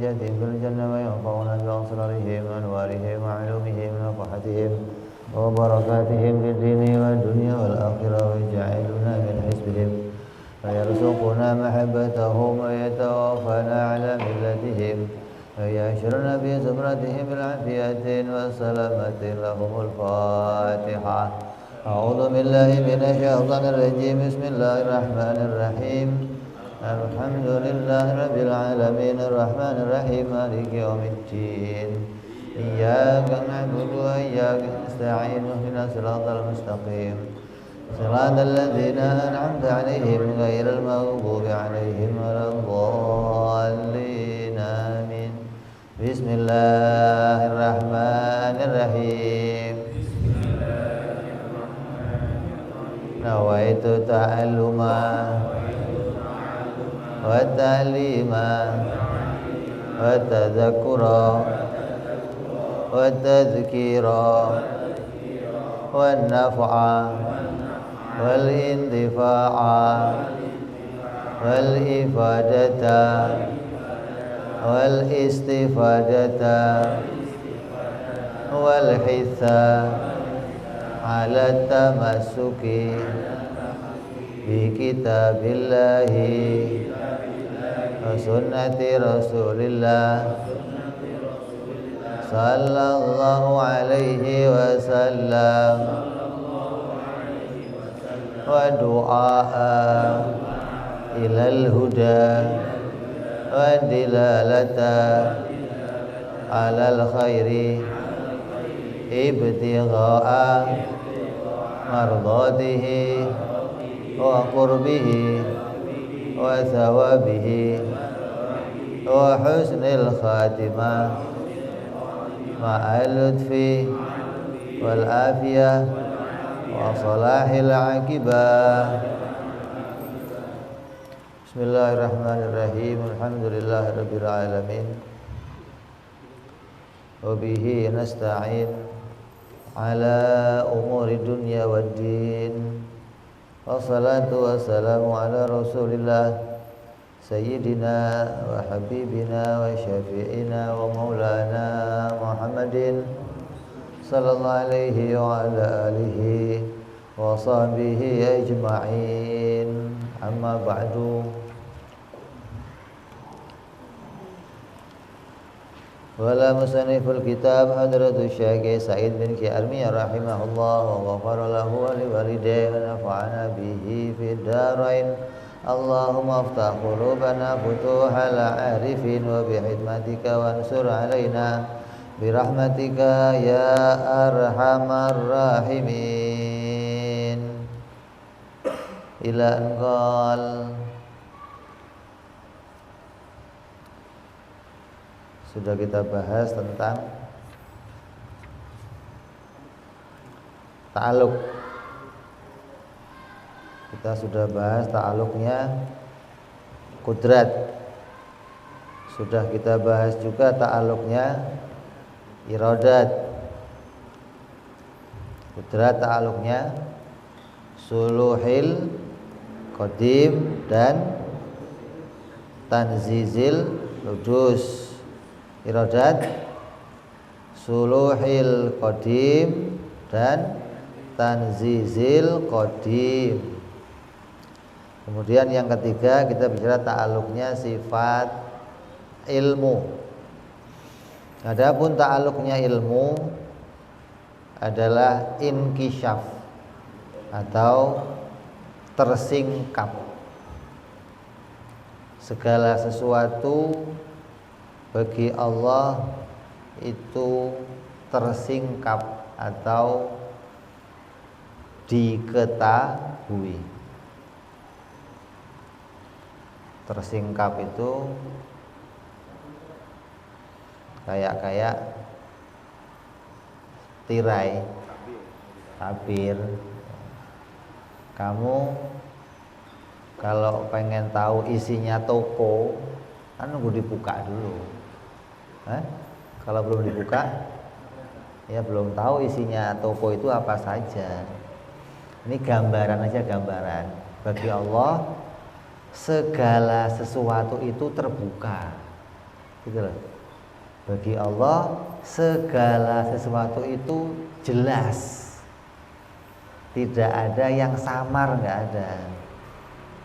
درجاتهم في الجنة وينفعنا بأسرارهم وأنوارهم وعلومهم ونفحاتهم وبركاتهم في الدين والدنيا والآخرة ويجعلنا من حزبهم ويرزقنا محبتهم ويتوفانا على ملتهم ويحشرنا في زمرتهم بالعافية والسلامة لهم الفاتحة. أعوذ بالله من الشيطان الرجيم. بسم الله الرحمن الرحيم. الحمد لله رب العالمين الرحمن الرحيم مالك يوم الدين. إياك نعبد وإياك نستعين اهدنا الصراط المستقيم صراط الذين أنعمت عليهم غير المغضوب عليهم ولا الضالين آمين. بسم الله الرحمن الرحيم. نويت تعلما والتعليما والتذكرا والتذكيرا والنفع والانتفاع والإفادة والاستفادة والحث على التمسك بكتاب الله وسنة رسول الله صلى الله عليه وسلم ودعاء إلى الهدى والدلالة على الخير ابتغاء مرضاته وقربه وثوابه وحسن الخاتمة مع اللطف والعافية وصلاح العاقبة. Bismillahirrahmanirrahim. Alhamdulillahirabbil alamin. Wa bihi nasta'in ala umuri dunya waddin. Wassalatu wassalamu ala Rasulillah Sayyidina wa habibina wa syafi'ina wa maulana Muhammadin sallallahu alaihi wa ala alihi wa sahbihi ajma'in. Amma ba'du. Wala musanniful kitab hadratus Syekh Sa'id bin Ki Armiyah rahimahullah wa ghafara lahu wa liwalidayhi wa nafa'ana bihi fid darain. Allahumma aftah qulubana futuhal arifin wa bihikmatika wansur alaina birahmatika ya arhamar rahimin. Ila anqal. Sudah kita bahas tentang ta'aluk. Kita sudah bahas ta'aluknya kudrat. Sudah kita bahas juga ta'aluknya iradat. Kudrat ta'aluknya suluhil qadim dan tanzizil hudus. Iradat suluhil qadim dan tanzizil qadim. Kemudian yang ketiga kita bicara ta'aluknya sifat ilmu. Adapun ta'aluknya ilmu adalah inkisyaf atau tersingkap. Segala sesuatu bagi Allah itu tersingkap atau diketahui. Tersingkap itu kayak tirai, tabir. Kamu kalau pengen tahu isinya toko, kan nunggu dibuka dulu. Kalau belum dibuka, ya belum tahu isinya toko itu apa saja. Ini gambaran aja, gambaran. Bagi Allah segala sesuatu itu terbuka. Gitu loh. Bagi Allah segala sesuatu itu jelas. Tidak ada yang samar, nggak ada.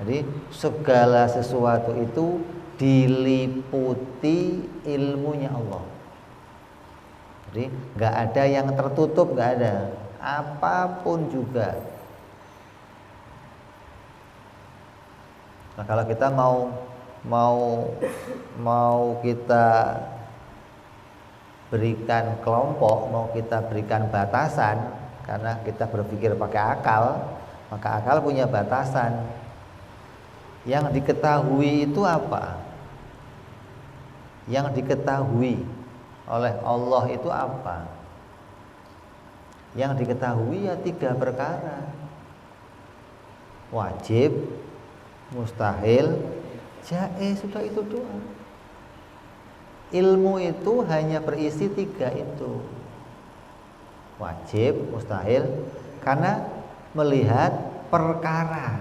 Jadi segala sesuatu itu diliputi ilmunya Allah. Jadi nggak ada yang tertutup, nggak ada. Apapun juga. Nah, kalau kita mau kita berikan kelompok, mau kita berikan batasan, karena kita berpikir pakai akal, maka akal punya batasan. Yang diketahui itu apa? Yang diketahui oleh Allah itu apa? Yang diketahui ya 3 perkara. Wajib, mustahil, jaiz, sudah itu doang. Ilmu itu hanya berisi 3 itu. Wajib, mustahil, karena melihat perkara.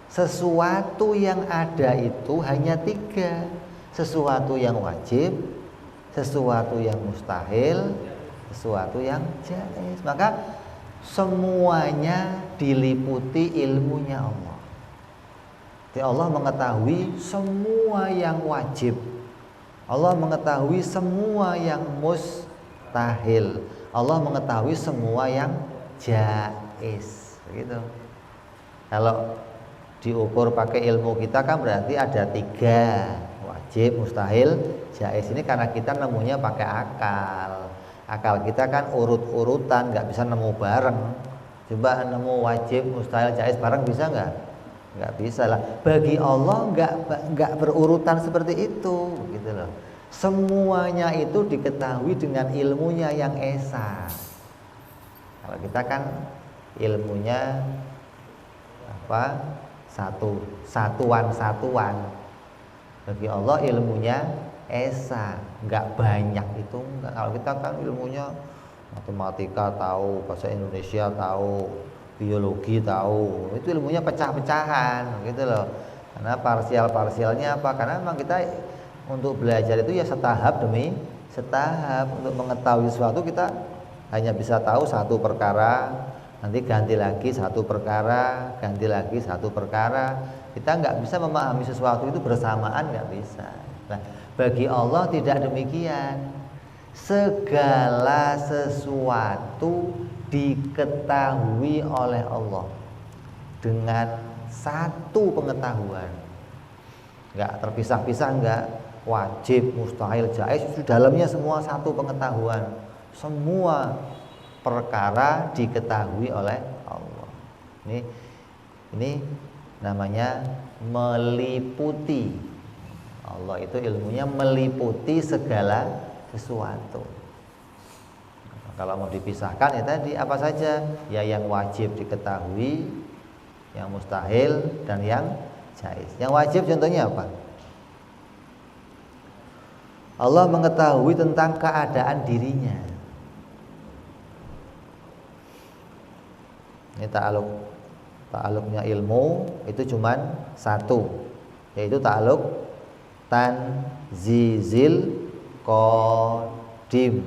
Sesuatu yang ada itu hanya 3. Sesuatu yang wajib, sesuatu yang mustahil, sesuatu yang jaiz. Maka semuanya diliputi ilmunya Allah. Jadi Allah mengetahui semua yang wajib, Allah mengetahui semua yang mustahil, Allah mengetahui semua yang jaiz. Begitu. Kalau diukur pakai ilmu kita kan berarti ada 3, wajib, mustahil, jaiz. Ini karena kita nemunya pakai akal. Akal kita kan urut-urutan, nggak bisa nemu bareng. Coba nemu wajib, mustahil, jaiz bareng bisa nggak? Nggak bisa lah. Bagi Allah nggak berurutan seperti itu, gitu loh. Semuanya itu diketahui dengan ilmunya yang esa. Kalau kita kan ilmunya apa? Satuan-satuan. Bagi Allah ilmunya esa, nggak banyak itu enggak. Kalau kita kan ilmunya matematika tahu, bahasa Indonesia tahu, biologi tahu, itu ilmunya pecah-pecahan gitu loh. Karena parsialnya apa? Karena memang kita untuk belajar itu ya setahap demi setahap. Untuk mengetahui sesuatu kita hanya bisa tahu 1 perkara, nanti ganti lagi 1 perkara, ganti lagi 1 perkara. Kita nggak bisa memahami sesuatu itu bersamaan, nggak bisa. Nah, bagi Allah tidak demikian. Segala sesuatu diketahui oleh Allah dengan 1 pengetahuan, nggak terpisah-pisah, nggak wajib, mustahil, jaiz, itu dalamnya semua 1 pengetahuan. Semua perkara diketahui oleh Allah. Ini namanya meliputi. Allah itu ilmunya meliputi segala sesuatu. Kalau mau dipisahkan ya tadi apa saja? Ya yang wajib diketahui, yang mustahil, dan yang jaiz. Yang wajib contohnya apa? Allah mengetahui tentang keadaan dirinya. Ini ta'alluqnya ilmu itu cuman 1, yaitu ta'alluq tanzizil qadim.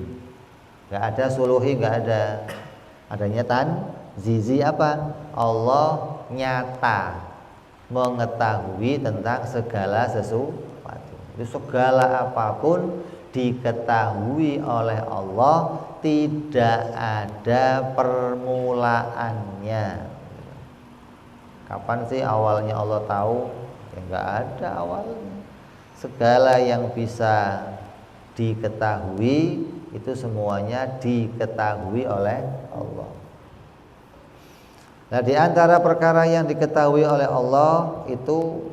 Enggak ada suluhi, enggak ada. Adanya tanzizi apa? Allah nyata mengetahui tentang segala sesuatu. Itu segala apapun diketahui oleh Allah, tidak ada permulaannya. Kapan sih awalnya Allah tahu? Ya enggak ada awalnya. Segala yang bisa diketahui itu semuanya diketahui oleh Allah. Nah, di antara perkara yang diketahui oleh Allah itu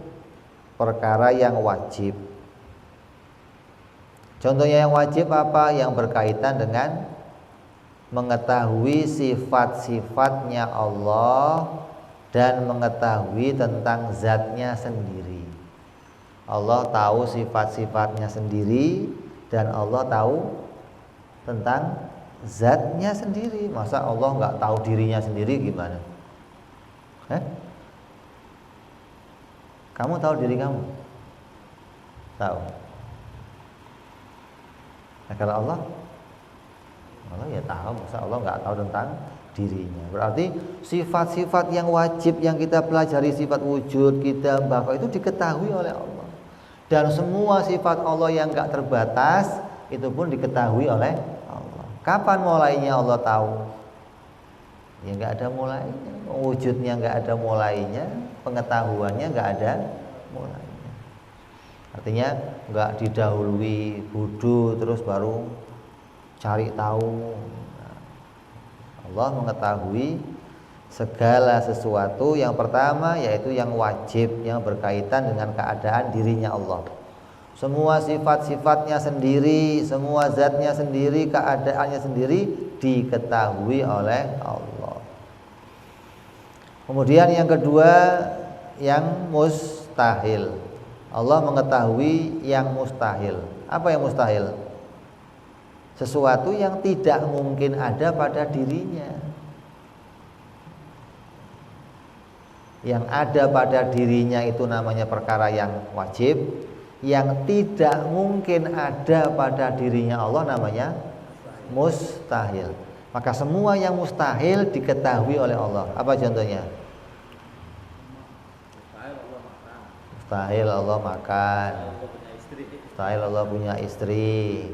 perkara yang wajib. Contohnya yang wajib apa? Yang berkaitan dengan mengetahui sifat-sifatnya Allah dan mengetahui tentang zatnya sendiri. Allah tahu sifat-sifatnya sendiri dan Allah tahu tentang zatnya sendiri. Masa Allah nggak tahu dirinya sendiri gimana? Kamu tahu diri kamu? Tahu. Nah, kalau Allah ya tahu, masa Allah nggak tahu tentang dirinya. Berarti sifat-sifat yang wajib yang kita pelajari, sifat wujud, kita baqa itu diketahui oleh Allah. Dan semua sifat Allah yang nggak terbatas itu pun diketahui oleh Allah. Kapan mulainya Allah tahu? Ya nggak ada mulainya. Wujudnya nggak ada mulainya, pengetahuannya nggak ada mulainya. Artinya nggak didahului bodoh terus baru cari tahu. Nah, Allah mengetahui segala sesuatu. Yang pertama yaitu yang wajib, yang berkaitan dengan keadaan dirinya Allah. Semua sifat-sifatnya sendiri, semua zatnya sendiri, keadaannya sendiri diketahui oleh Allah. Kemudian yang kedua, yang mustahil. Allah mengetahui yang mustahil. Apa yang mustahil? Sesuatu yang tidak mungkin ada pada dirinya. Yang ada pada dirinya itu namanya perkara yang wajib. Yang tidak mungkin ada pada dirinya Allah namanya mustahil. Maka semua yang mustahil diketahui oleh Allah. Apa contohnya? Mustahil Allah makan. Mustahil Allah punya istri.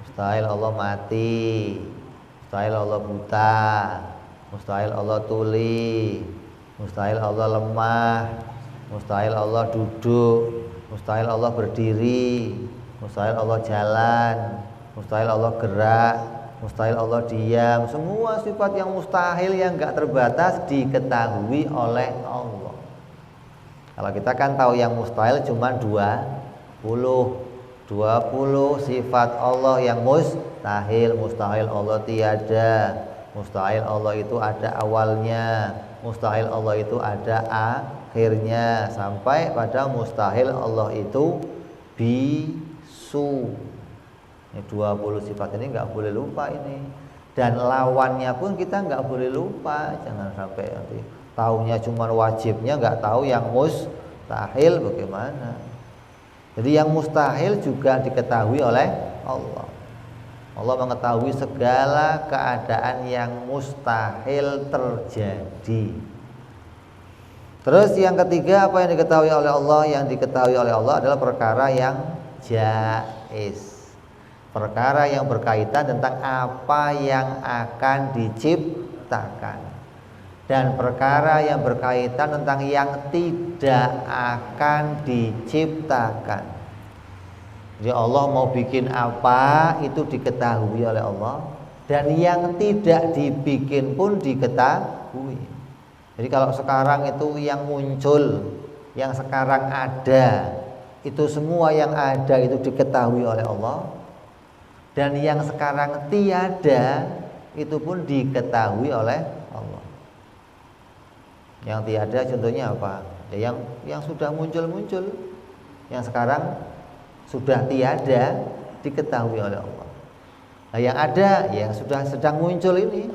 Mustahil Allah mati. Mustahil Allah buta. Mustahil Allah tuli. Mustahil Allah lemah. Mustahil Allah duduk. Mustahil Allah berdiri. Mustahil Allah jalan. Mustahil Allah gerak. Mustahil Allah diam. Semua sifat yang mustahil yang enggak terbatas diketahui oleh Allah. Kalau kita kan tahu yang mustahil cuma 20 sifat Allah yang mustahil. Mustahil Allah tiada. Mustahil Allah itu ada awalnya. Mustahil Allah itu ada akhirnya. Sampai pada mustahil Allah itu bisu. Ini 20 sifat ini nggak boleh lupa ini. Dan lawannya pun kita nggak boleh lupa. Jangan sampai nanti taunya cuma wajibnya, nggak tahu yang mustahil bagaimana. Jadi yang mustahil juga diketahui oleh Allah. Allah mengetahui segala keadaan yang mustahil terjadi. Terus yang ketiga, apa yang diketahui oleh Allah? Yang diketahui oleh Allah adalah perkara yang jaiz. Perkara yang berkaitan tentang apa yang akan diciptakan. Dan perkara yang berkaitan tentang yang tidak akan diciptakan. Jadi Allah mau bikin apa itu diketahui oleh Allah. Dan yang tidak dibikin pun diketahui. Jadi kalau sekarang itu yang muncul, yang sekarang ada, itu semua yang ada itu diketahui oleh Allah. Dan yang sekarang tiada itu pun diketahui oleh Allah. Yang tiada contohnya apa? Ya yang sudah muncul-muncul, yang sekarang sudah tiada diketahui oleh Allah. Nah, yang ada, yang sudah sedang muncul ini,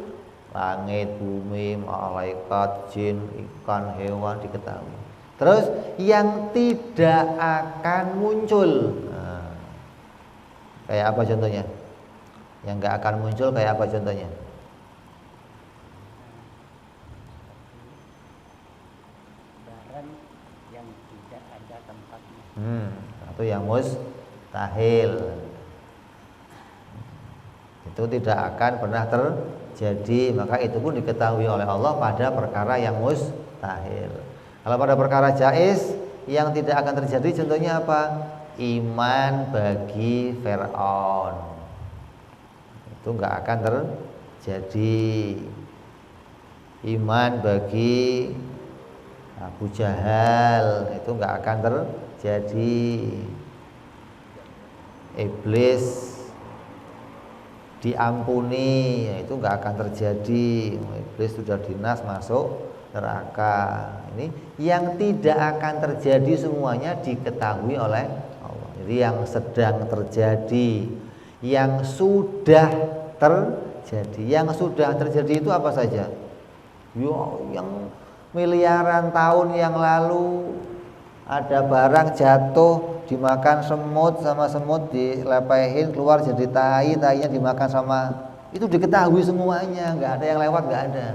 langit, bumi, malaikat, jin, ikan, hewan diketahui. Terus yang tidak akan muncul, nah, kayak apa contohnya? Yang nggak akan muncul kayak apa contohnya? Barang yang tidak ada tempatnya. Atau yang mustahil. Itu tidak akan pernah terjadi. Maka itu pun diketahui oleh Allah pada perkara yang mustahil. Kalau pada perkara jaiz yang tidak akan terjadi, contohnya apa? Iman bagi Fir'aun, itu nggak akan terjadi. Iman bagi Abu Jahal itu nggak akan terjadi. Iblis diampuni, itu nggak akan terjadi. Iblis sudah dinas masuk neraka. Ini yang tidak akan terjadi semuanya diketahui oleh Allah. Jadi yang sedang terjadi, yang sudah terjadi. Yang sudah terjadi itu apa saja? Yang miliaran tahun yang lalu ada barang jatuh dimakan semut, sama semut dilepehin keluar jadi tai, tainya dimakan sama, itu diketahui semuanya, nggak ada yang lewat, nggak ada.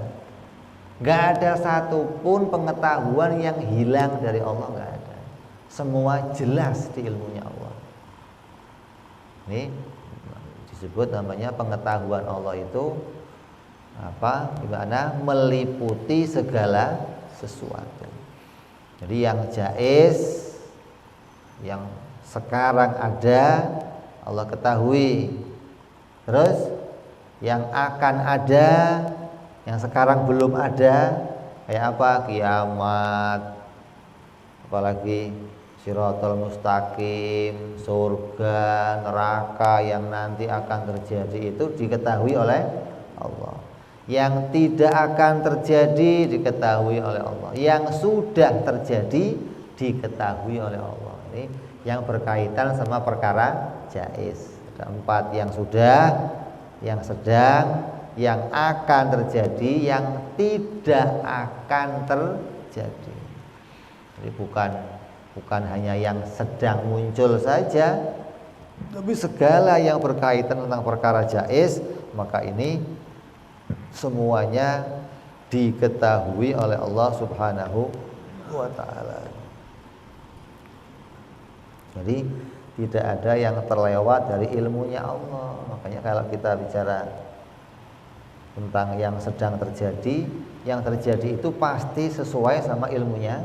Nggak ada satupun pengetahuan yang hilang dari Allah, nggak ada. Semua jelas di ilmunya Allah. Ini disebut namanya pengetahuan Allah itu apa? Gimana? Meliputi segala sesuatu. Jadi yang jaiz, yang sekarang ada, Allah ketahui. Terus yang akan ada, yang sekarang belum ada, kayak apa? Kiamat, apalagi Shiratal Mustaqim, surga, neraka yang nanti akan terjadi itu diketahui oleh Allah. Yang tidak akan terjadi diketahui oleh Allah. Yang sudah terjadi diketahui oleh Allah. Ini yang berkaitan sama perkara jaiz. Ada 4, yang sudah, yang sedang, yang akan terjadi, yang tidak akan terjadi. Jadi bukan hanya yang sedang muncul saja, tapi segala yang berkaitan tentang perkara jaiz, maka ini semuanya diketahui oleh Allah Subhanahu wa taala. Jadi tidak ada yang terlewat dari ilmunya Allah. Makanya kalau kita bicara tentang yang sedang terjadi, yang terjadi itu pasti sesuai sama ilmunya.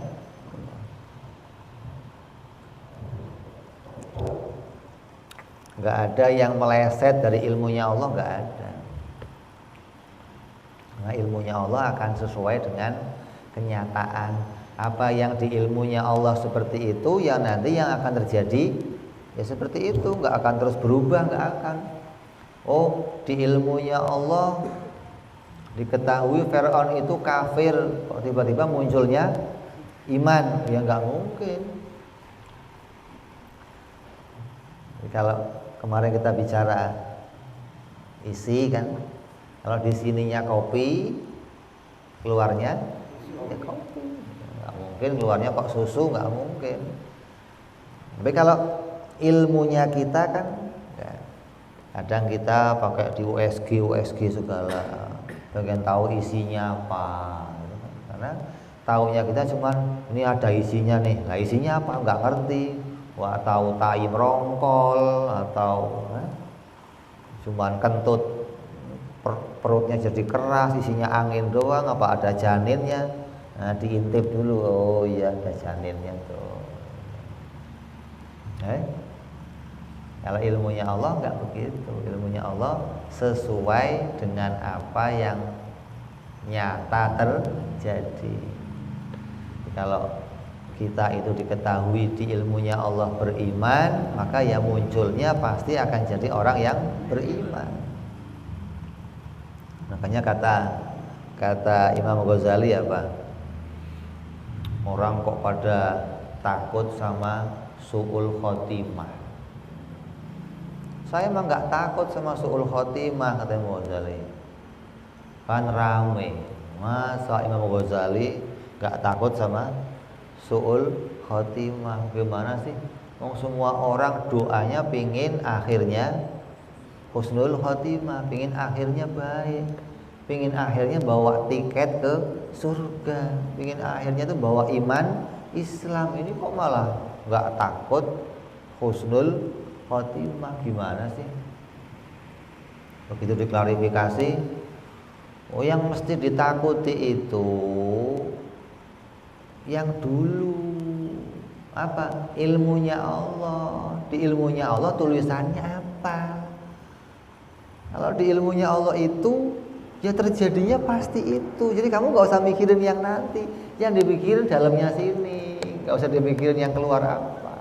Nggak ada yang meleset dari ilmunya Allah, nggak ada. Nah, ilmunya Allah akan sesuai dengan kenyataan. Apa yang di ilmunya Allah seperti itu, ya nanti yang akan terjadi ya seperti itu, nggak akan terus berubah, nggak akan. Oh, di ilmunya Allah diketahui Fir'aun itu kafir, kok tiba-tiba munculnya iman, ya nggak mungkin. Jadi kalau kemarin kita bicara isi kan, kalau di sininya kopi, keluarnya ya kopi, nggak mungkin keluarnya kok susu, nggak mungkin. Tapi kalau ilmunya kita kan, ya, kadang kita pakai di USG segala, pengen tahu isinya apa, karena taunya kita cuman ini ada isinya nih, nah isinya apa nggak ngerti. Wah, tahu tai merongkol atau cuman kentut perutnya jadi keras, isinya angin doang, apa ada janinnya. Nah, diintip dulu, oh iya ada janinnya tuh. Kalau ilmunya Allah nggak begitu. Ilmunya Allah sesuai dengan apa yang nyata terjadi. Kalau kita itu diketahui di ilmunya Allah beriman, maka ya munculnya pasti akan jadi orang yang beriman. Makanya kata Imam Ghazali apa? Orang kok pada takut sama su'ul khotimah. Saya emang nggak takut sama su'ul khotimah, kata Imam Ghazali. Kan rame. Masa Imam Ghazali nggak takut sama su'ul khotimah? Gimana sih? Semua orang doanya pingin akhirnya husnul khotimah, pingin akhirnya baik, pingin akhirnya bawa tiket ke surga, pingin akhirnya tuh bawa iman Islam. Ini kok malah nggak takut husnul khotimah? Gimana sih? Begitu diklarifikasi, oh yang mesti ditakuti itu yang dulu apa? Ilmunya Allah. Di ilmunya Allah tulisannya apa? Kalau di ilmunya Allah itu ya terjadinya pasti itu. Jadi kamu gak usah mikirin yang nanti, yang dipikirin dalamnya sini, gak usah dipikirin yang keluar apa.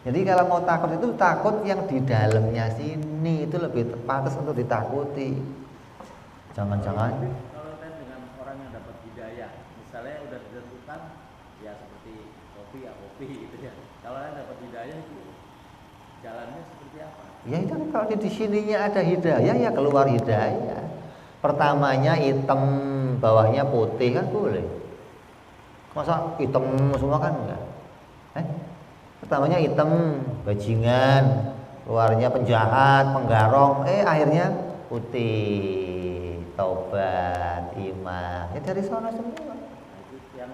Jadi kalau mau takut itu takut yang di dalamnya sini, itu lebih pantas untuk ditakuti. Jangan-jangan kalau kan dengan orang yang dapat hidayah, misalnya udah ditentukan ya seperti kopi ya kopi gitu ya. Kalau yang dapat hidayah itu jalannya seperti apa? ya itu kalau di sininya ada hidayah ya keluar hidayah. Pertamanya hitam, bawahnya putih kan boleh. Masa hitam semua kan enggak? Pertamanya hitam, bajingan, luarnya penjahat, penggarong, akhirnya putih, taubat, iman. Ya dari sana semua. Itu yang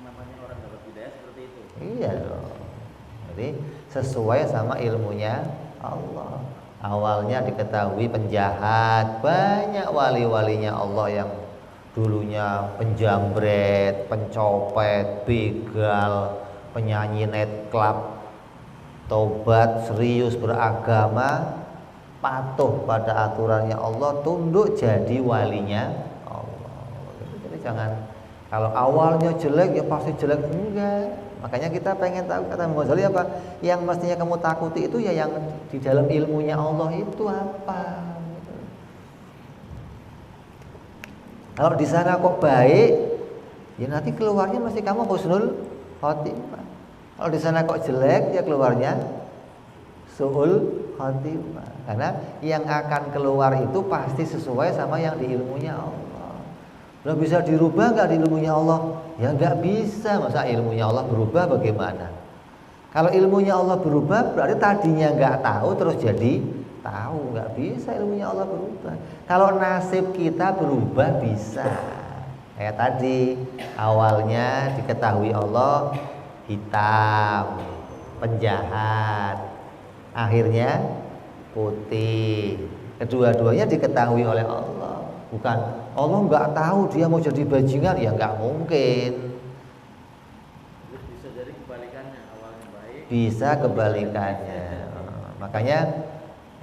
namanya orang dapat hidayah seperti itu. Iya dong. Jadi sesuai sama ilmunya Allah. Awalnya diketahui penjahat, banyak wali-walinya Allah yang dulunya penjambret, pencopet, begal, penyanyi nightclub, tobat, serius beragama, patuh pada aturannya Allah, tunduk jadi walinya Allah. Jadi jangan kalau awalnya jelek ya pasti jelek, enggak. Makanya kita pengen tahu, kata Imam Ghazali apa? Yang mestinya kamu takuti itu ya yang di dalam ilmunya Allah itu apa? Kalau di sana kok baik, ya nanti keluarnya mesti kamu husnul khotimah. Kalau di sana kok jelek, ya keluarnya su'ul khotimah. Karena yang akan keluar itu pasti sesuai sama yang di ilmunya Allah. Lo bisa dirubah nggak di ilmunya Allah? Ya nggak bisa. Masa ilmunya Allah berubah bagaimana? Kalau ilmunya Allah berubah berarti tadinya nggak tahu terus jadi tahu. Nggak bisa ilmunya Allah berubah. Kalau nasib kita berubah bisa. Kayak tadi awalnya diketahui Allah hitam, penjahat, akhirnya putih. Kedua-duanya diketahui oleh Allah. Bukan Allah nggak tahu dia mau jadi bajingan, ya nggak mungkin. Bisa jadi kebalikannya, awalnya baik. Bisa kebalikannya. Makanya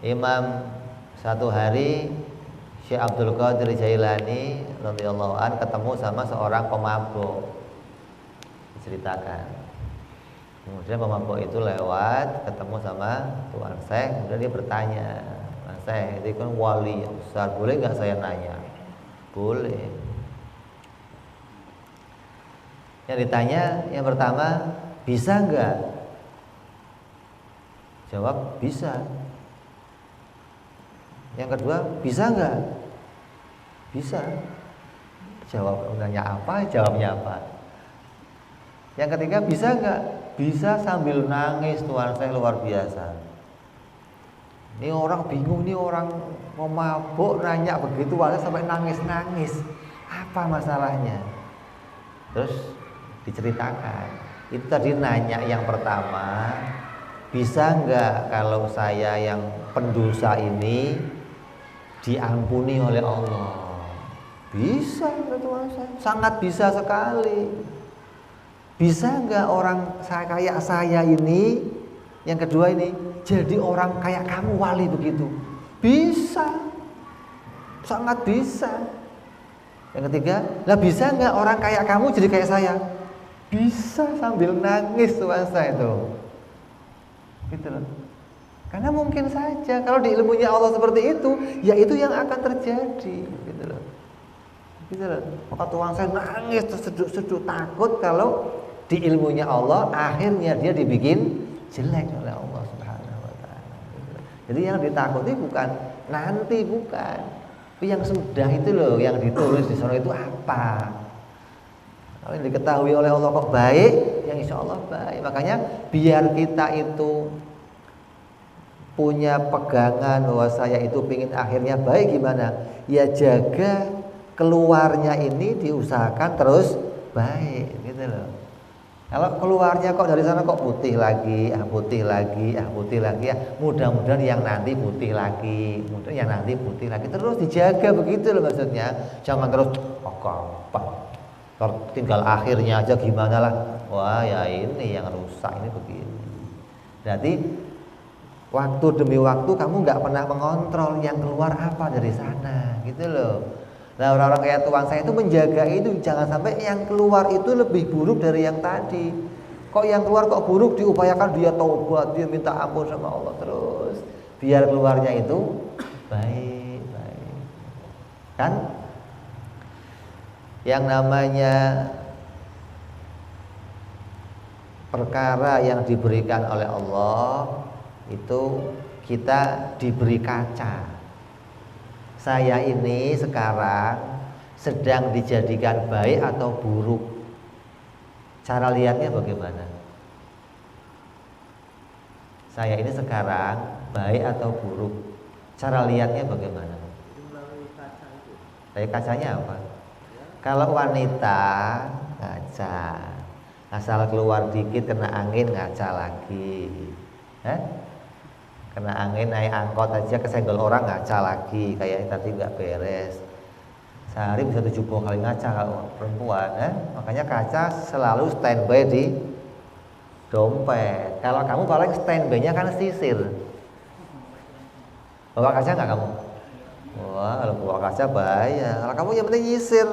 Imam satu hari Syekh Abdul Qadir Jailani radhiyallahu an ketemu sama seorang pemabuk. Diceritakan. Kemudian pemabuk itu lewat ketemu sama Tuan Syekh, kemudian dia bertanya, Tuan Syekh itu kan wali yang besar, boleh nggak saya nanya? Boleh. Yang ditanya yang pertama, bisa nggak? Jawab bisa. Yang kedua, bisa nggak? Bisa. Jawab, nanya apa? Jawabnya apa? Yang ketiga, bisa nggak? Bisa sambil nangis. Tuan saya luar biasa. Ini orang bingung, ini orang mau mabuk nanya begitu aja sampai nangis-nangis. Apa masalahnya? Terus diceritakan. Itu tadi nanya yang pertama, bisa nggak kalau saya yang pendosa ini diampuni oleh Allah? Bisa, Tuan saya. Sangat bisa sekali. Bisa nggak orang kayak saya ini, yang kedua ini, jadi orang kayak kamu wali begitu? Bisa, sangat bisa. Yang ketiga, lah bisa nggak orang kayak kamu jadi kayak saya? Bisa, sambil nangis Tuan saya itu. Gitu loh. Karena mungkin saja kalau di ilmunya Allah seperti itu, ya itu yang akan terjadi. Gitu loh. Gitu loh. Maka Tuan saya nangis terseduk-seduk, takut kalau di ilmunya Allah akhirnya dia dibikin jelek oleh Allah Subhanahu wa taala. Jadi yang ditakuti bukan nanti, bukan. Tapi yang sudah itu loh, yang ditulis di sana itu apa? Kalau yang diketahui oleh Allah kok baik, yang insya Allah baik. Makanya biar kita itu punya pegangan bahwa saya itu pingin akhirnya baik, gimana? Ya jaga keluarnya ini diusahakan terus baik, gitu loh. Kalau keluarnya kok dari sana kok putih lagi, putih lagi, putih lagi, ya mudah-mudahan yang nanti putih lagi, mudah yang nanti putih lagi, terus dijaga begitu loh maksudnya. Jangan terus gampang, tinggal akhirnya aja gimana lah. Wah ya ini yang rusak, ini begini. Berarti waktu demi waktu kamu nggak pernah mengontrol yang keluar apa dari sana, gitu loh. Nah orang-orang kayak tuan saya itu menjaga itu, jangan sampai yang keluar itu lebih buruk dari yang tadi. Kok yang keluar kok buruk, diupayakan dia taubat, dia minta ampun sama Allah terus, biar keluarnya itu baik. Kan yang namanya perkara yang diberikan oleh Allah itu kita diberi kaca. Saya ini sekarang sedang dijadikan baik atau buruk. Cara lihatnya bagaimana? saya ini sekarang baik atau buruk? Cara lihatnya bagaimana? Itu melalui kaca itu. Dari kacanya apa? Kalau wanita ngaca, asal keluar dikit kena angin ngaca lagi, kena angin naik angkot aja kesenggol orang ngaca lagi, kayak tadi nggak beres. Sehari bisa 70 kali ngaca kalau perempuan, makanya kaca selalu standby di dompet. Kalau kamu paling standby-nya kan sisir. Bawa kaca nggak kamu? Wah, kalau bawa kaca bahaya. Kalau kamu yang penting nyisir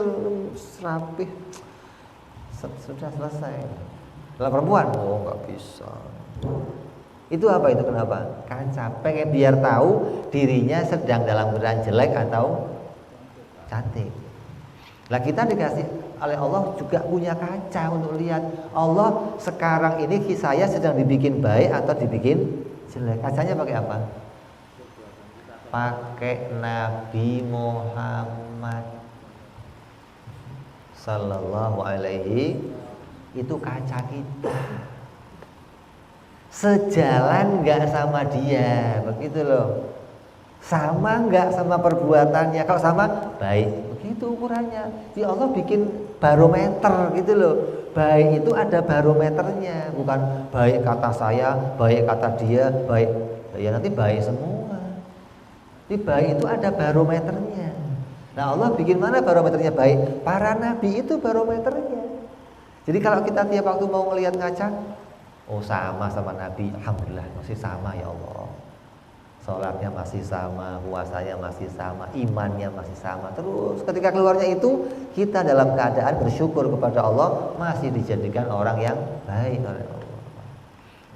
rapih, sudah selesai. Kalau perempuan, oh nggak bisa. Itu apa itu? Kenapa? Kaca pengen biar tahu dirinya sedang dalam keadaan jelek atau cantik. Lah kita dikasih oleh Allah juga punya kaca untuk lihat Allah sekarang ini saya sedang dibikin baik atau dibikin jelek. Kacanya pakai apa? Pakai Nabi Muhammad Sallallahu Alaihi, itu kaca kita. Sejalan nggak sama dia, begitu loh. Sama nggak sama perbuatannya? Kalau sama, baik. Begitu ukurannya. Jadi Allah bikin barometer gitu loh. Baik itu ada barometernya, bukan baik kata saya, baik kata dia, baik. Ya nanti baik semua. Di baik itu ada barometernya. Nah Allah bikin mana barometernya baik? Para nabi itu barometernya. Jadi kalau kita tiap waktu mau ngelihat ngaca, oh sama nabi, alhamdulillah masih sama ya Allah. Sholatnya masih sama, puasanya masih sama, imannya masih sama. Terus ketika keluarnya itu kita dalam keadaan bersyukur kepada Allah, masih dijadikan orang yang baik oleh Allah.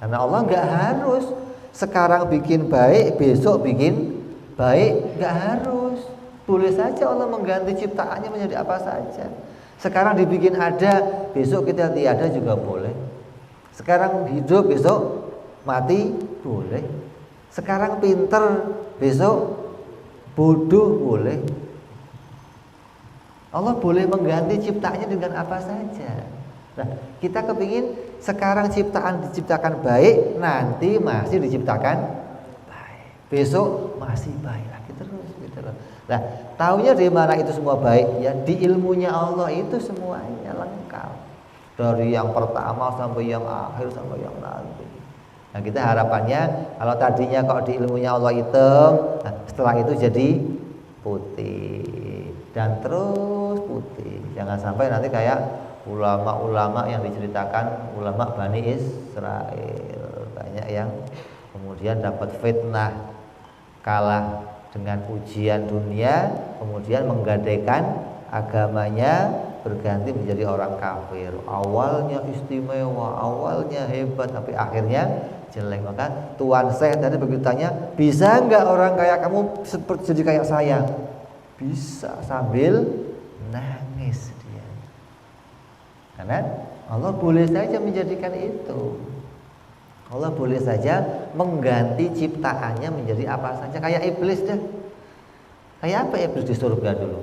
Karena Allah nggak harus sekarang bikin baik, besok bikin baik, nggak harus. Boleh saja Allah mengganti ciptaannya menjadi apa saja. Sekarang dibikin ada, besok kita tiada juga boleh. Sekarang hidup, besok mati, boleh. Sekarang pinter, besok bodoh, boleh. Allah boleh mengganti ciptaannya dengan apa saja. Nah, kita kepingin sekarang ciptaan diciptakan baik, nanti masih diciptakan besok masih baik lagi terus gitu loh. Nah, taunya di mana itu semua baik? Ya di ilmunya Allah itu semuanya lengkap. Dari yang pertama sampai yang akhir sampai yang nanti. Nah, kita harapannya kalau tadinya kok di ilmunya Allah hitam, nah, setelah itu jadi putih dan terus putih. Jangan sampai nanti kayak ulama-ulama yang diceritakan ulama Bani Israel, banyak yang kemudian dapat fitnah, kalah dengan ujian dunia, kemudian menggadaikan agamanya, berganti menjadi orang kafir. Awalnya istimewa, awalnya hebat, tapi akhirnya jelek. Maka Tuan Syekh tadi begitu tanya, bisa nggak orang kayak kamu seperti jadi kayak saya? Bisa, sambil nangis dia. Karena Allah boleh saja menjadikan itu. Allah boleh saja mengganti ciptaannya menjadi apa saja. Kayak iblis dah. Kayak apa iblis di surga dulu?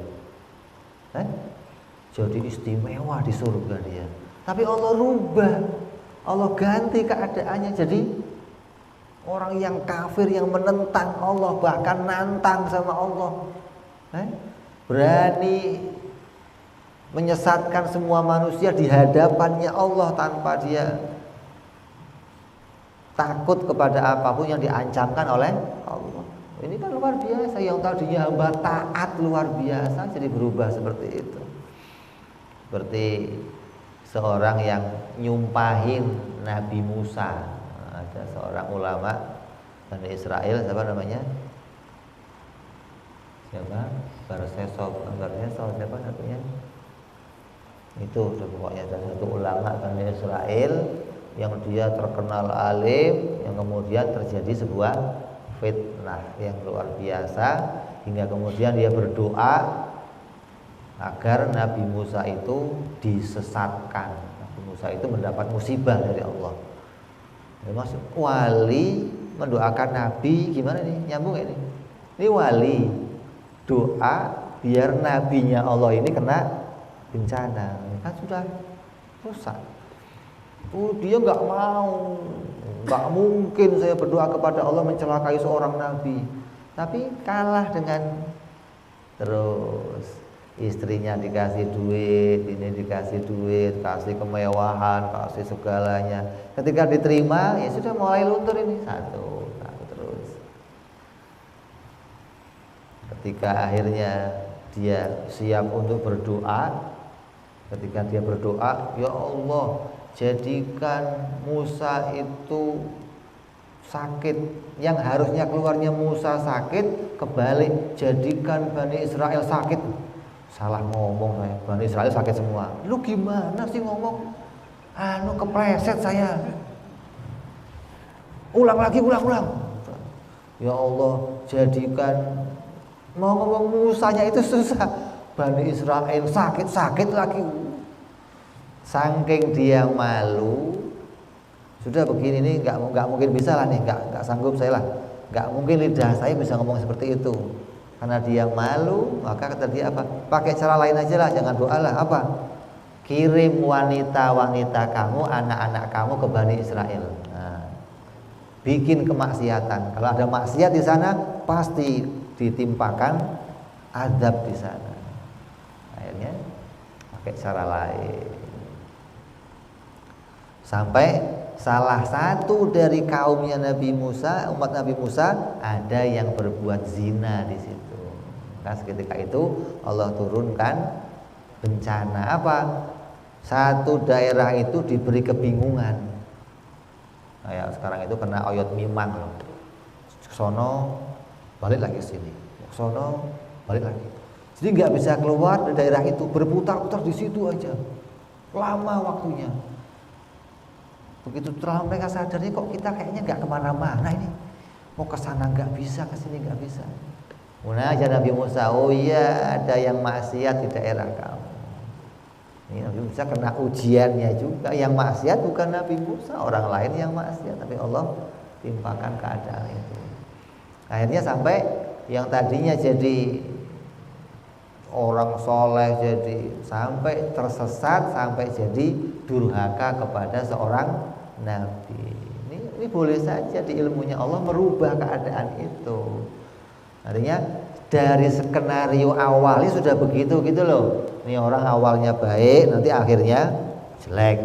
Jadi istimewa di surga dia. Tapi Allah rubah, Allah ganti keadaannya jadi orang yang kafir, yang menentang Allah, bahkan nantang sama Allah. Berani menyesatkan semua manusia di hadapannya Allah tanpa dia takut kepada apapun yang diancamkan oleh Allah. Ini kan luar biasa. Yang tadinya hamba taat luar biasa jadi berubah seperti itu. Seperti seorang yang nyumpahin Nabi Musa. Ada seorang ulama Bani Israel, siapa namanya? Siapa? Barsesov siapa satunya? Itu pokoknya ada satu ulama Bani Israel yang dia terkenal alim, yang kemudian terjadi sebuah fitnah yang luar biasa, hingga kemudian dia berdoa agar Nabi Musa itu disesatkan. Nabi Musa itu mendapat musibah dari Allah. Maksud wali mendoakan Nabi gimana nih? Nyambung ini? Ini wali doa biar nabinya Allah ini kena bencana, kan sudah rusak. Dia nggak mau Nggak mungkin saya berdoa kepada Allah mencelakai seorang nabi. Tapi kalah dengan terus istrinya dikasih duit, ini dikasih duit, kasih kemewahan, kasih segalanya. Ketika diterima, ya sudah mulai luntur ini satu terus. Ketika akhirnya dia siap untuk berdoa, ketika dia berdoa, ya Allah, jadikan Musa itu sakit, yang harusnya keluarnya Musa sakit, kebalik, jadikan Bani Israel sakit. Salah ngomong saya, Bani Israel sakit semua. Lu gimana sih ngomong? Kepleset saya. Ulang lagi, ulang. Ya Allah, jadikan, mau ngomong Musanya itu susah, Bani Israel sakit lagi. Saking dia malu, sudah begini nih nggak mungkin bisa lah nih, nggak sanggup saya lah, nggak mungkin lidah saya bisa ngomong seperti itu. Karena dia malu, maka kata dia apa? Pakai cara lain aja lah, jangan doa lah. Apa? Kirim wanita-wanita kamu, anak-anak kamu ke Bani Israel. Nah, bikin kemaksiatan. Kalau ada maksiat di sana, pasti ditimpakan azab di sana. Akhirnya pakai cara lain. Sampai salah satu dari kaumnya Nabi Musa, umat Nabi Musa, ada yang berbuat zina di situ. Nah, seketika itu Allah turunkan bencana apa? Satu daerah itu diberi kebingungan. Kayak sekarang itu kena oyot mimang loh. Sono balik lagi ke sini, sono balik lagi. Jadi nggak bisa keluar dari daerah itu, berputar-putar di situ aja. Lama waktunya. Begitu terlalu mereka sadarnya, kok kita kayaknya nggak kemana-mana ini, mau ke sana nggak bisa, ke sini nggak bisa. Kemudian aja Nabi Musa, oh iya ada yang maksiat di daerah kamu. Ini Nabi Musa kena ujiannya juga. Yang maksiat bukan Nabi Musa, orang lain yang maksiat, tapi Allah timpakan keadaan itu. Akhirnya sampai yang tadinya jadi orang soleh jadi sampai tersesat, sampai jadi durhaka kepada seorang nabi. Ini boleh saja di ilmunya Allah merubah keadaan itu. Artinya dari skenario awalnya sudah begitu gitu loh. Ini orang awalnya baik, nanti akhirnya jelek.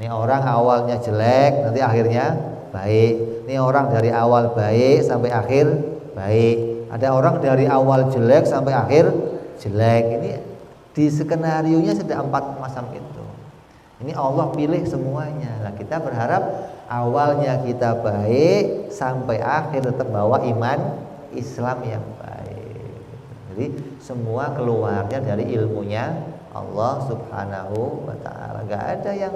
Ini orang awalnya jelek, nanti akhirnya baik. Ini orang dari awal baik sampai akhir baik. Ada orang dari awal jelek sampai akhir jelek. Ini di skenarionya sudah 4 macam itu. Ini Allah pilih semuanya. Nah, kita berharap awalnya kita baik sampai akhir tetap bawa iman Islam yang baik. Jadi semua keluarnya dari ilmunya Allah Subhanahu wa ta'ala. Gak ada yang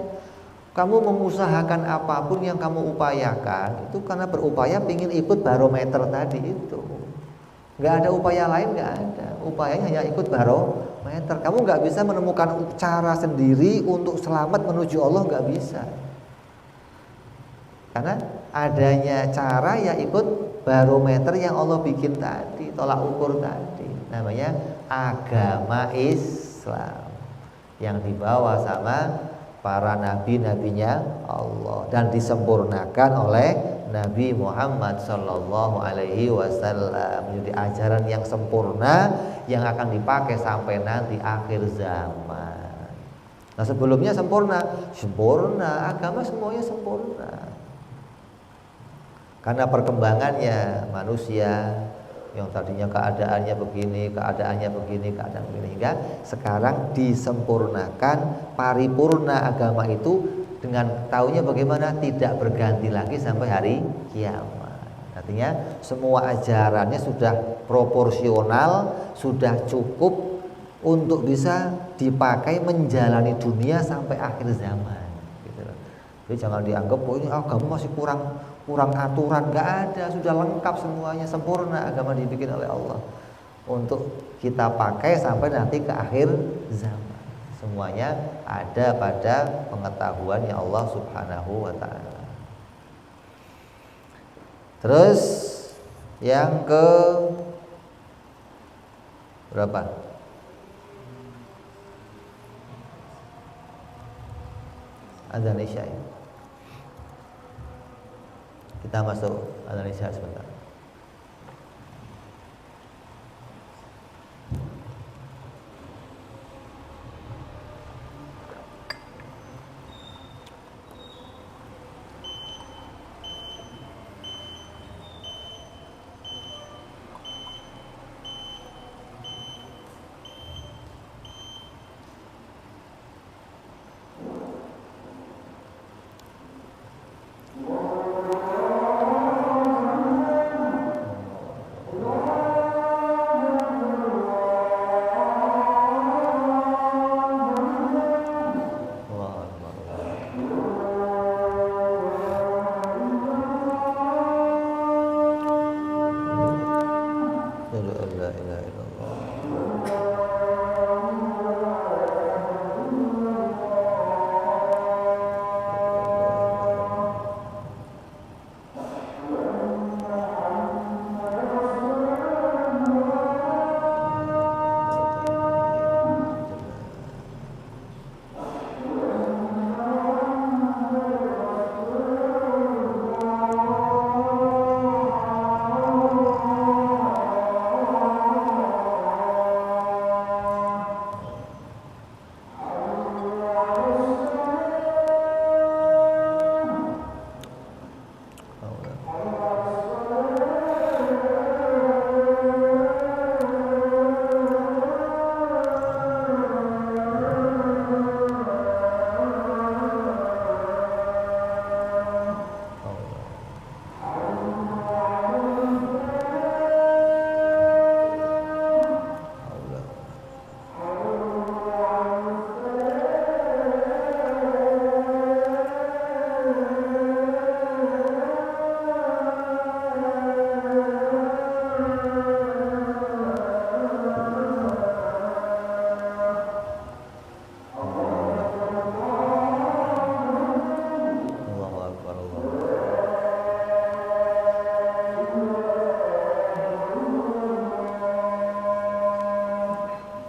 kamu mengusahakan apapun yang kamu upayakan itu karena berupaya ingin ikut barometer tadi itu. Gak ada upaya lain, gak ada. Upayanya hanya ikut barometer. Kamu gak bisa menemukan cara sendiri untuk selamat menuju Allah, gak bisa. Karena adanya cara ya ikut barometer yang Allah bikin tadi, tolak ukur tadi. Namanya agama Islam yang dibawa sama para nabi-nabinya Allah dan disempurnakan oleh Nabi Muhammad Sallallahu Alaihi Wasallam, menjadi ajaran yang sempurna yang akan dipakai sampai nanti akhir zaman. Nah, sebelumnya sempurna, agama semuanya sempurna. Karena perkembangannya manusia yang tadinya keadaannya begini, hingga sekarang disempurnakan, paripurna agama itu dengan taunya bagaimana tidak berganti lagi sampai hari kiamat. Artinya semua ajarannya sudah proporsional, sudah cukup untuk bisa dipakai menjalani dunia sampai akhir zaman. Gitu. Jadi jangan dianggap oh ini agama masih kurang aturan, nggak ada, sudah lengkap semuanya, sempurna agama dibikin oleh Allah untuk kita pakai sampai nanti ke akhir zaman. Semuanya ada pada pengetahuannya Allah Subhanahu wa ta'ala. Terus yang ke berapa? Azan Isya ya. Kita masuk analisa sebentar.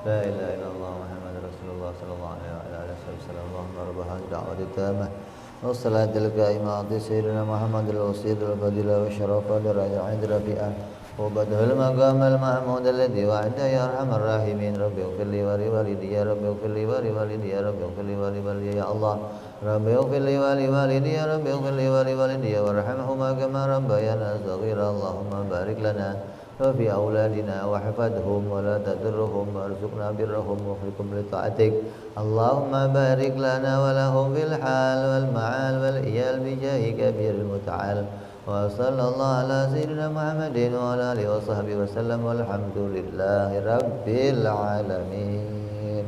لا إله إلا الله محمد رسول الله صلى الله عليه وعلى آله وسلم اللهم رب هذه الدعوة التامة والصلاة القائمة أعطي سيدنا محمد الوسيلة الفضيلة والشرف والدرجة عند رفيعة وبده المقام المحمود الذي وعده يا أرحم الراحمين رب اغفر لي ولوالدي يا رب اغفر لي ولوالدي يا رب اغفر لي ولوالدي يا الله رب اغفر لي ولوالدي يا رب اغفر لي ولوالدي وارحمهما كما ربيانا صغيرا اللهم بارك لنا وفي أولادنا واحفظهم ولا تضرهم وارزقنا برهم وفقهم لطاعتك اللهم بارك لنا ولهم في الحال والمعال والإيال بجاه كبير المتعال وصلى الله على سيدنا محمد وعلى آله وصحبه وسلم والحمد لله رب العالمين.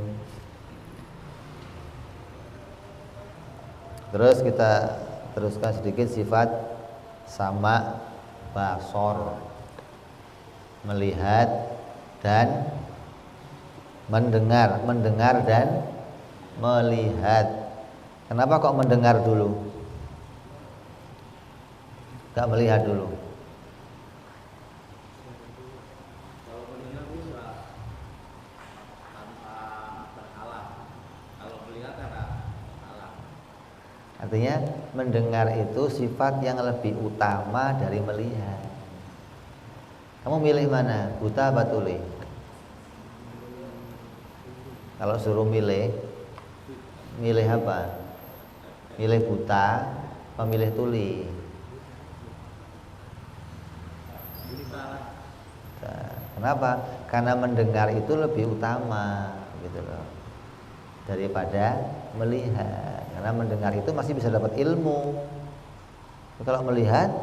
Terus kita teruskan sedikit sifat sama basor, melihat dan mendengar dan melihat. Kenapa kok mendengar dulu? Gak melihat dulu. Kalau mendengar bisa tanpa terhalang. Kalau melihat ada halang. Artinya mendengar itu sifat yang lebih utama dari melihat. Kamu milih mana? Buta apa tuli? Kalau suruh milih apa? Milih buta apa milih tuli? Kenapa? Karena mendengar itu lebih utama gitu loh daripada melihat. Karena mendengar itu masih bisa dapat ilmu. Kalau melihat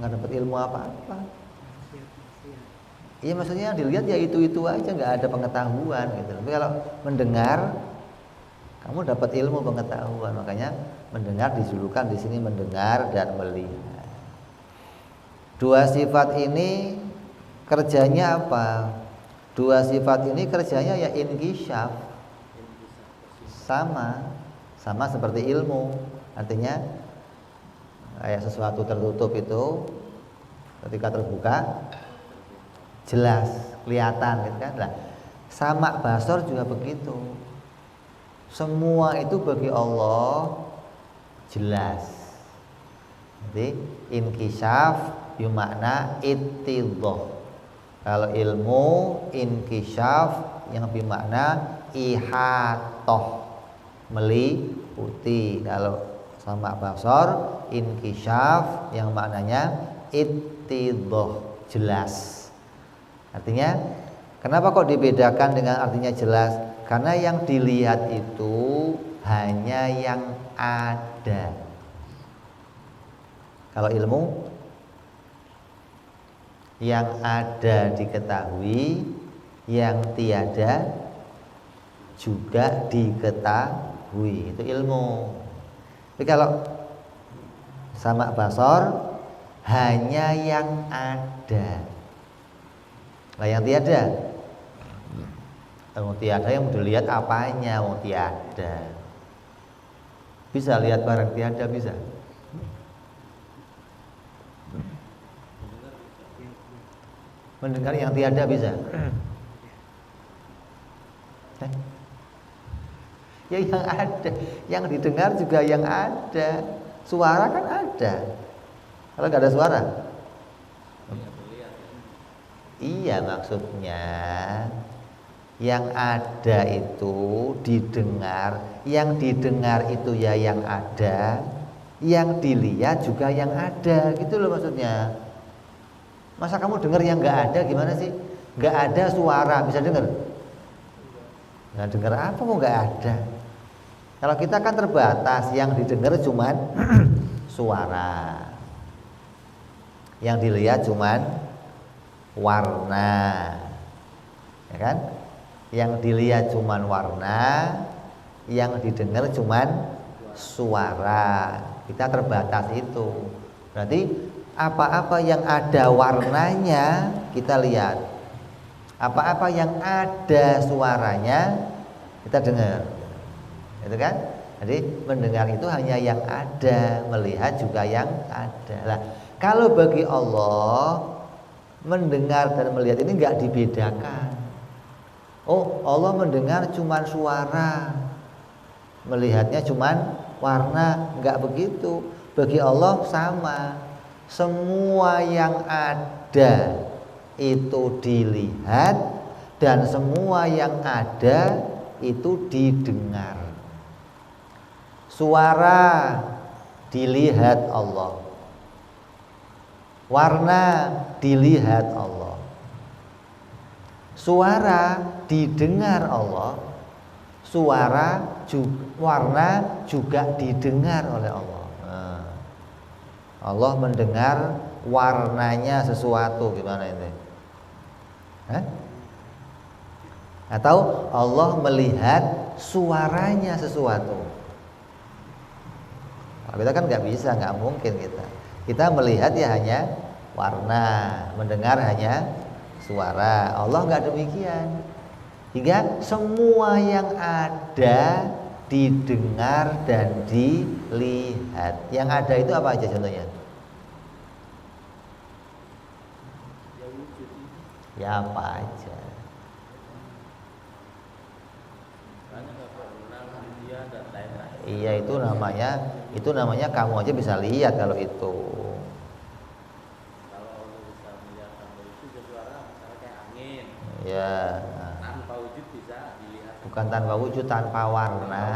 nggak dapat ilmu apa-apa. Iya maksudnya yang dilihat ya itu aja, nggak ada pengetahuan gitu. Tapi kalau mendengar kamu dapat ilmu pengetahuan. Makanya mendengar dijulukan di sini mendengar dan melihat. Dua sifat ini kerjanya apa? Dua sifat ini kerjanya ya inkisyaf. Sama seperti ilmu. Artinya kayak sesuatu tertutup itu ketika terbuka jelas, kelihatan gitu kan. Nah, sama basor juga begitu. Semua itu bagi Allah jelas. Jadi inkishaf bermakna ittidhah. Kalau ilmu inkishaf yang bermakna ihatah, meliputi. Kalau sama basor inkishaf yang maknanya ittidhah, jelas. Artinya kenapa kok dibedakan dengan artinya jelas? Karena yang dilihat itu hanya yang ada. Kalau ilmu yang ada diketahui, yang tiada juga diketahui, itu ilmu. Tapi kalau sama basor hanya yang ada. Nah, yang tiada, tiada yang dilihat apanya? Tiada. Bisa lihat barang tiada, bisa. Mendengar yang tiada bisa. Ya yang ada, yang didengar juga yang ada. Suara kan ada. Kalau nggak ada suara, iya, maksudnya yang ada itu didengar, yang didengar itu ya yang ada, yang dilihat juga yang ada, gitu loh maksudnya. Masa kamu dengar yang nggak ada, gimana sih? Nggak ada suara, bisa dengar? Nggak dengar apa mau nggak ada? Kalau kita kan terbatas, yang didengar cuman suara, yang dilihat cuman warna, ya kan? Yang dilihat cuman warna, yang didengar cuman suara. Kita terbatas itu. Berarti apa-apa yang ada warnanya kita lihat, apa-apa yang ada suaranya kita dengar, itu kan? Jadi mendengar itu hanya yang ada, melihat juga yang ada. Nah, kalau bagi Allah mendengar dan melihat ini nggak dibedakan. Oh, Allah mendengar cuman suara, melihatnya cuman warna, nggak begitu. Bagi Allah sama. Semua yang ada itu dilihat dan semua yang ada itu didengar. Suara dilihat Allah, warna dilihat Allah, suara didengar Allah, warna juga didengar oleh Allah. Allah mendengar warnanya sesuatu, gimana ini? Atau Allah melihat suaranya sesuatu. Nah, kita kan nggak bisa, nggak mungkin kita melihat ya hanya warna, mendengar hanya suara. Allah nggak demikian. Hingga semua yang ada didengar dan dilihat. Yang ada itu apa aja contohnya? Ya apa aja? Iya, itu namanya kamu aja bisa lihat kalau itu. Kalau bisa melihat tanpa wujud ya suara misalnya kayak angin. Ya. Tanpa wujud bisa dilihat. Bukan tanpa wujud, tanpa warna.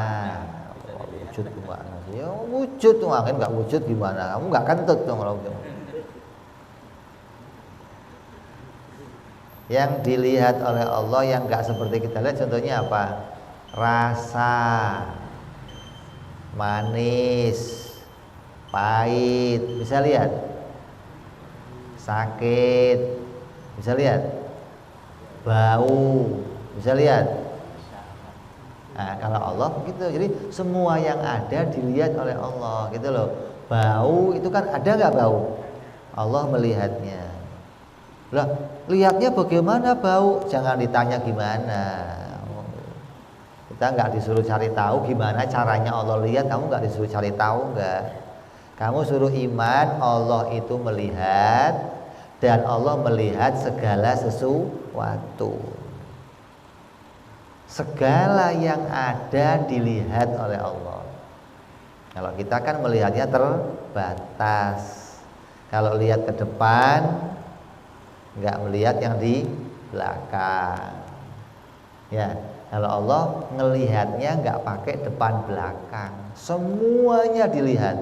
Wujud gimana sih? Ya wujud tuh, angin nggak wujud gimana? Kamu nggak kentut dong kalau gitu. Yang dilihat oleh Allah yang nggak seperti kita lihat, contohnya apa? Rasa, manis, pahit, bisa lihat. Sakit, bisa lihat. Bau, bisa lihat. Nah, kalau Allah begitu, jadi semua yang ada dilihat oleh Allah, gitu loh. Bau itu kan ada nggak bau? Allah melihatnya. Lah, lihatnya bagaimana bau? Jangan ditanya gimana. Kita nggak disuruh cari tahu gimana caranya Allah lihat. Kamu nggak disuruh cari tahu, nggak. Kamu suruh iman Allah itu melihat dan Allah melihat segala sesuatu. Segala yang ada dilihat oleh Allah. Kalau kita kan melihatnya terbatas. Kalau lihat ke depan, nggak melihat yang di belakang. Ya, kalau Allah ngelihatnya nggak pakai depan belakang, semuanya dilihat.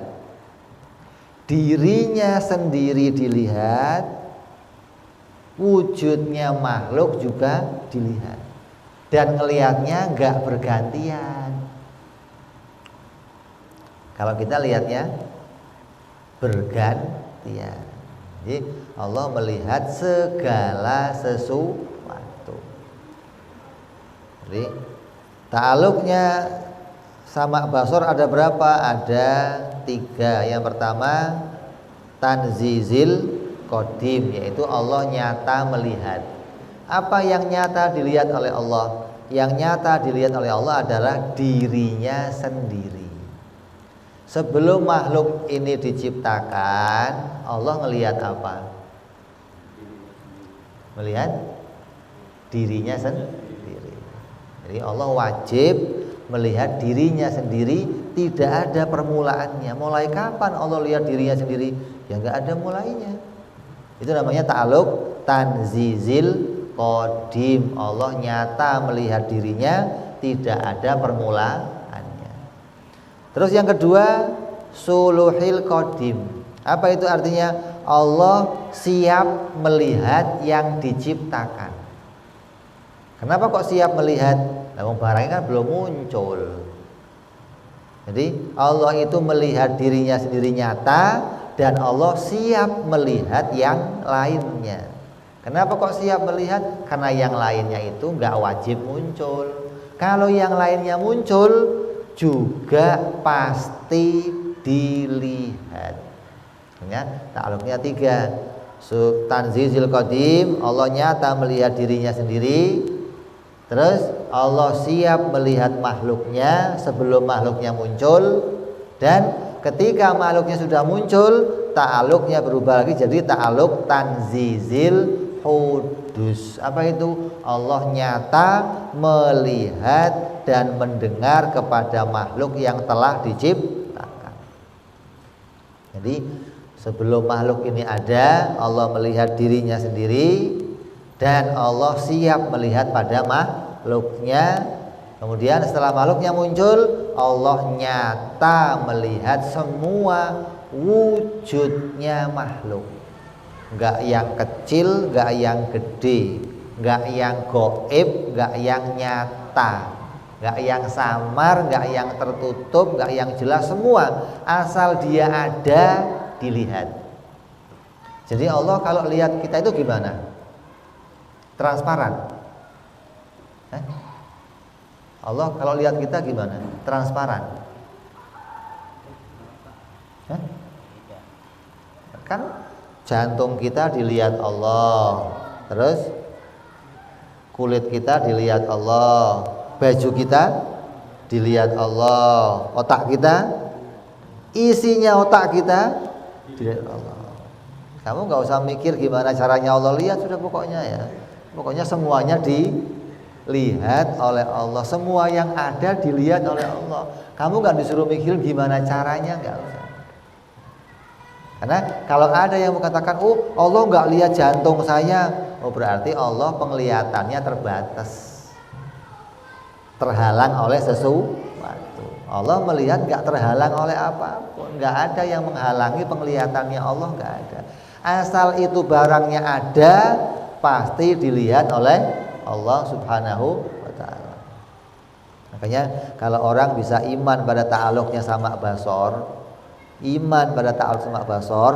Dirinya sendiri dilihat, wujudnya makhluk juga dilihat, dan ngelihatnya nggak bergantian. Kalau kita lihatnya bergantian. Jadi Allah melihat segala sesuatu. Jadi ta'aluknya sama basor ada berapa? Ada 3. Yang pertama tanzizil qadim, yaitu Allah nyata melihat. Apa yang nyata dilihat oleh Allah? Yang nyata dilihat oleh Allah adalah dirinya sendiri. Sebelum makhluk ini diciptakan, Allah ngelihat apa? Melihat dirinya sendiri. Jadi Allah wajib melihat dirinya sendiri, tidak ada permulaannya. Mulai kapan Allah lihat dirinya sendiri? Ya nggak ada mulainya. Itu namanya ta'aluk tanzizil qadim. Allah nyata melihat dirinya, tidak ada permulaannya. Terus yang kedua, suluhil qadim. Apa itu artinya? Allah siap melihat yang diciptakan. Kenapa kok siap melihat? Nah, barangnya kan belum muncul. Jadi Allah itu melihat dirinya sendiri nyata, dan Allah siap melihat yang lainnya. Kenapa kok siap melihat? Karena yang lainnya itu nggak wajib muncul. Kalau yang lainnya muncul, juga pasti dilihat. Ya, ta'aluknya 3. Tanzizil qadim, Allah nyata melihat dirinya sendiri. Terus Allah siap melihat makhluknya sebelum makhluknya muncul, dan ketika makhluknya sudah muncul, ta'aluknya berubah lagi jadi ta'aluk tanzizil hudus. Apa itu? Allah nyata melihat dan mendengar kepada makhluk yang telah diciptakan. Jadi sebelum makhluk ini ada, Allah melihat dirinya sendiri, dan Allah siap melihat pada makhluknya. Kemudian setelah makhluknya muncul, Allah nyata melihat semua wujudnya makhluk. Enggak yang kecil, enggak yang gede, enggak yang gaib, enggak yang nyata, enggak yang samar, enggak yang tertutup, enggak yang jelas, semua asal dia ada dilihat. Jadi Allah kalau lihat kita itu gimana? Transparan. Allah kalau lihat kita gimana? Transparan. Kan jantung kita dilihat Allah, terus kulit kita dilihat Allah, baju kita dilihat Allah, otak kita, isinya otak kita dilihat Allah. Kamu nggak usah mikir gimana caranya Allah lihat, sudah pokoknya ya. Pokoknya semuanya dilihat oleh Allah, semua yang ada dilihat oleh Allah. Kamu nggak disuruh mikir gimana caranya, nggak usah. Karena kalau ada yang mengatakan, oh Allah nggak lihat jantung saya, oh berarti Allah penglihatannya terbatas, terhalang oleh sesuatu. Allah melihat nggak terhalang oleh apapun, nggak ada yang menghalangi penglihatannya Allah, nggak ada. Asal itu barangnya ada, pasti dilihat oleh Allah Subhanahu wa ta'ala. Makanya kalau orang bisa iman pada ta'aluknya sama basor, iman pada ta'aluk sama basor,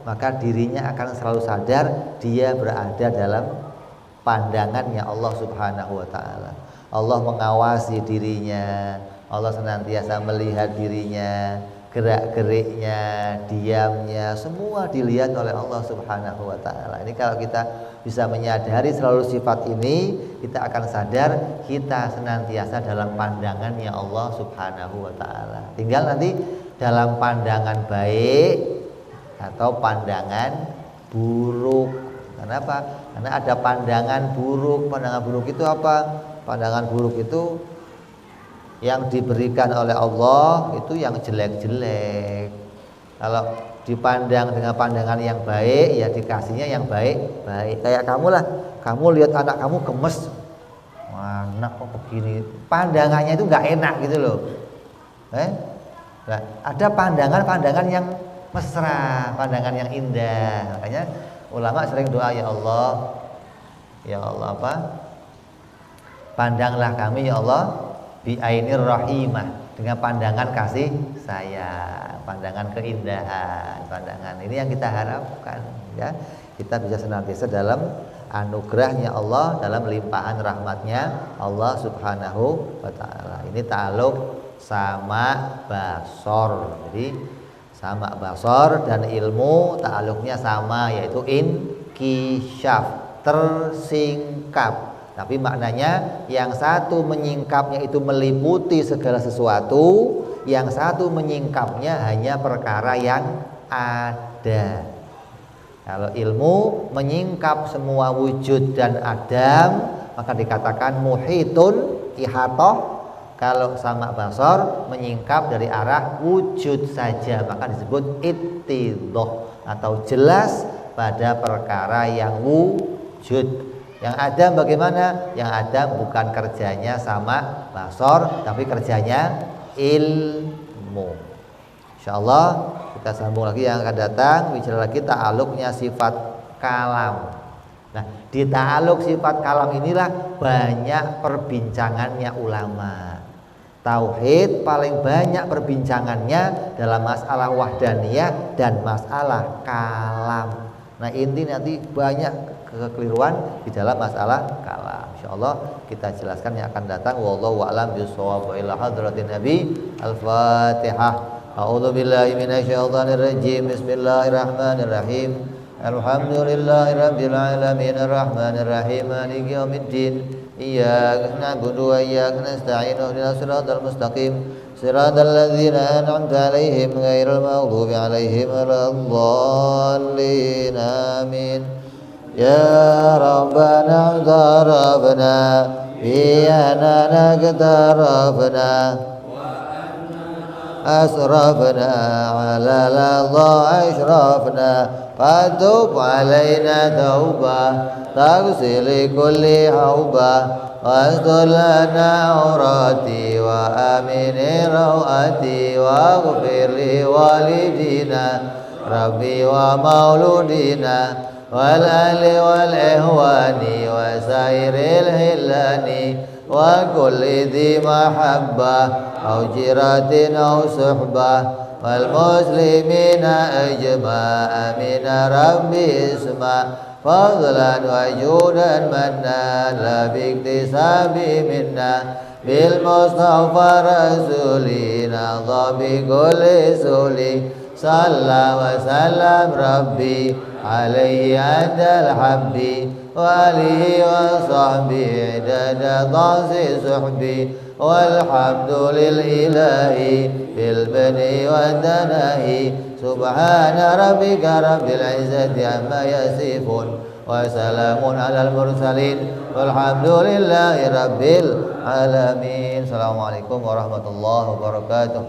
maka dirinya akan selalu sadar dia berada dalam pandangannya Allah Subhanahu wa ta'ala. Allah mengawasi dirinya, Allah senantiasa melihat dirinya, gerak-geriknya, diamnya, semua dilihat oleh Allah Subhanahu wa ta'ala. Ini kalau kita bisa menyadari selalu sifat ini, kita akan sadar kita senantiasa dalam pandangannya Allah Subhanahu wa ta'ala. Tinggal nanti dalam pandangan baik atau pandangan buruk. Kenapa? Karena ada pandangan buruk. Pandangan buruk itu apa? Pandangan buruk itu yang diberikan oleh Allah itu yang jelek-jelek. Kalau dipandang dengan pandangan yang baik, ya dikasihnya yang baik-baik. Kayak kamu lah, kamu lihat anak kamu gemes, anak kok begini, pandangannya itu nggak enak gitu loh. Nah, ada pandangan-pandangan yang mesra, pandangan yang indah. Makanya ulama sering doa, ya Allah apa? Pandanglah kami ya Allah bi'ainir rahimah, dengan pandangan kasih sayang, pandangan keindahan, pandangan ini yang kita harapkan ya. Kita bisa senantiasa dalam anugerahnya Allah, dalam limpahan rahmatnya Allah Subhanahu wa ta'ala. Ini ta'aluk sama basor. Jadi sama basor dan ilmu ta'aluknya sama, yaitu inkishaf, tersingkap. Tapi maknanya yang satu menyingkapnya itu meliputi segala sesuatu, yang satu menyingkapnya hanya perkara yang ada. Kalau ilmu menyingkap semua wujud dan adam, maka dikatakan muhitun ihatoh. Kalau sama basor menyingkap dari arah wujud saja, maka disebut ittidoh, atau jelas pada perkara yang wujud. Yang adam bagaimana? Yang adam bukan kerjanya sama basor, tapi kerjanya ilmu. InsyaAllah kita sambung lagi yang akan datang, bicara lagi ta'aluknya sifat kalam. Nah, di ta'aluk sifat kalam inilah banyak perbincangannya ulama. Tauhid paling banyak perbincangannya dalam masalah wahdaniyah dan masalah kalam. Nah, inti nanti banyak kekeliruan di dalam masalah kalam. Insyaallah kita jelaskan yang akan datang. Wallahu a'lam bishawab. Wa ila hadratin nabi. Al-Fatihah. A'udzu billahi minasyaitonir rajim. Bismillahirrahmanirrahim. Alhamdulillahirabbil alamin arrahmanir rahim maliki yaumiddin. Iyyaka na'budu wa iyyaka nasta'in. Ihdinas siratal mustaqim. Siratal ladzina an'amta 'alaihim ghairil maghdubi 'alaihim waladdallin. Amin. Ya Rabbana darabna biyana naqtarabna asrafna ala ladha ashrafna fatub alaina tauba taghsil kulli hauba wastur lana aurati wa amini rawati wa ghfir li walidina rabbi wa mauludina والآل والإخوان وسائر الهلان وكل ذي محبة أو جيرة أو صحبة والمسلمين أجمع من ربي اسمع فضلا وجودا منا لا باكتساب منا بالمصطفى رسولنا بكل سولي صلى وسلم ربي عليه عند الحب وآله وصحبه عدد ضعف صحبي والحمد للإله بالبدء والتناهي سبحان ربك رب العزة عما يصفون وسلام على المرسلين والحمد لله رب العالمين. Assalamualaikum warahmatullahi wabarakatuh.